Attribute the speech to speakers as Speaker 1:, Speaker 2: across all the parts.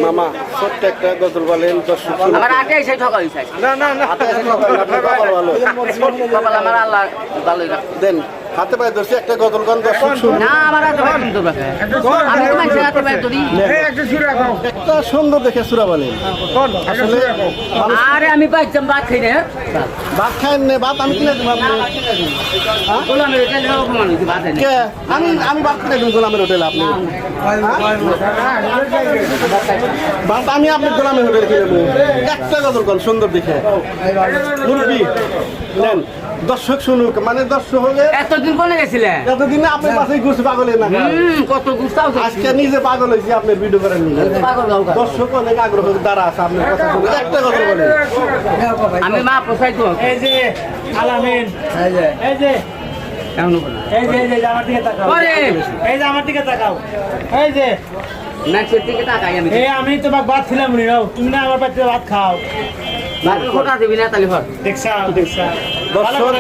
Speaker 1: মামা ছোট্ট একটা গজল বলেন দর্শক
Speaker 2: আমার আগে এসে ঠকা হইছে
Speaker 1: না না না
Speaker 2: কপাল আমার আল্লাহ ভালোই রাখে
Speaker 1: দেন হাতে পায়ে ধরছি একটা গজল গান দর্শক শুনুন
Speaker 2: না আমার হাতে পায়ে কিন্তু রাখে আমি তো মানুষের হাতে পায়ে ধরি
Speaker 1: একটা সুন্দর দেখে সুরা বলেন আসলে
Speaker 2: আরে আমি পাইতাম ভাত খাই না
Speaker 1: ভাত খাইন না ভাত আমি কিনে দিব আপনি
Speaker 2: গোলামের হোটেলে অপমান হইছে ভাত
Speaker 1: কে আমি ভাত কিনে দিব গোলামের হোটেলে আপনি ভাত আমি আপনার গোলামের হোটেলে কিনে দেবো একটা গজল গান সুন্দর দেখে মুরব্বি নেন দর্শক শুনুক মানে দর্শক হলে
Speaker 2: এতদিন কোনে গেছিলে
Speaker 1: এতদিনে আপনার পাশেই ঘুরছে পাগলের না
Speaker 2: কত গুস্তাও
Speaker 1: আজকে নিজে পাগল হয়েছি আপনি ভিডিও করেন নি
Speaker 2: পাগল গাও
Speaker 1: দর্শক অনেক আগ্রহ দ্বারা আছে আপনার কথা শুনে একটা কথা বলেন
Speaker 2: আমি মা পোষাই তো
Speaker 3: এই যে আলামিন এই যে
Speaker 2: কেমন
Speaker 3: এই যে আমার দিকে তাকাও
Speaker 2: ওরে
Speaker 3: এই যে আমার দিকে তাকাও এই যে
Speaker 2: নাচের দিকে তাকাই আমি
Speaker 3: এই আমি তোমাকে ভাত ছিলাম নি নাও তুমি না আমার পাতে ভাত খাও
Speaker 2: বাকি খোটা দিবি না তাহলে ঘর
Speaker 3: দেখছাও
Speaker 1: দর্শক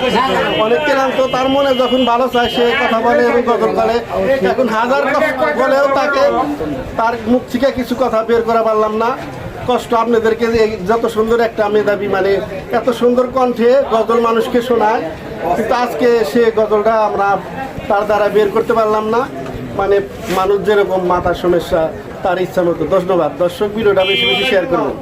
Speaker 1: অনেক ক্লান্ত তার মনে যখন ভালো চায় সে কথা বলে এবং গজল করে এখন হাজার কষ্ট বলেও তাকে তার মুখ থেকে কিছু কথা বের করা পারলাম না কষ্ট আপনাদেরকে যে যত সুন্দর একটা মেধাবী মানে এত সুন্দর কণ্ঠে গজল মানুষকে শোনায় কিন্তু আজকে সে গজলটা আমরা তার দ্বারা বের করতে পারলাম না মানে মানুষ যেরকম মাথার সমস্যা তার ইচ্ছা মতো ধন্যবাদ দর্শক ভিডিওটা বেশি বেশি শেয়ার করবেন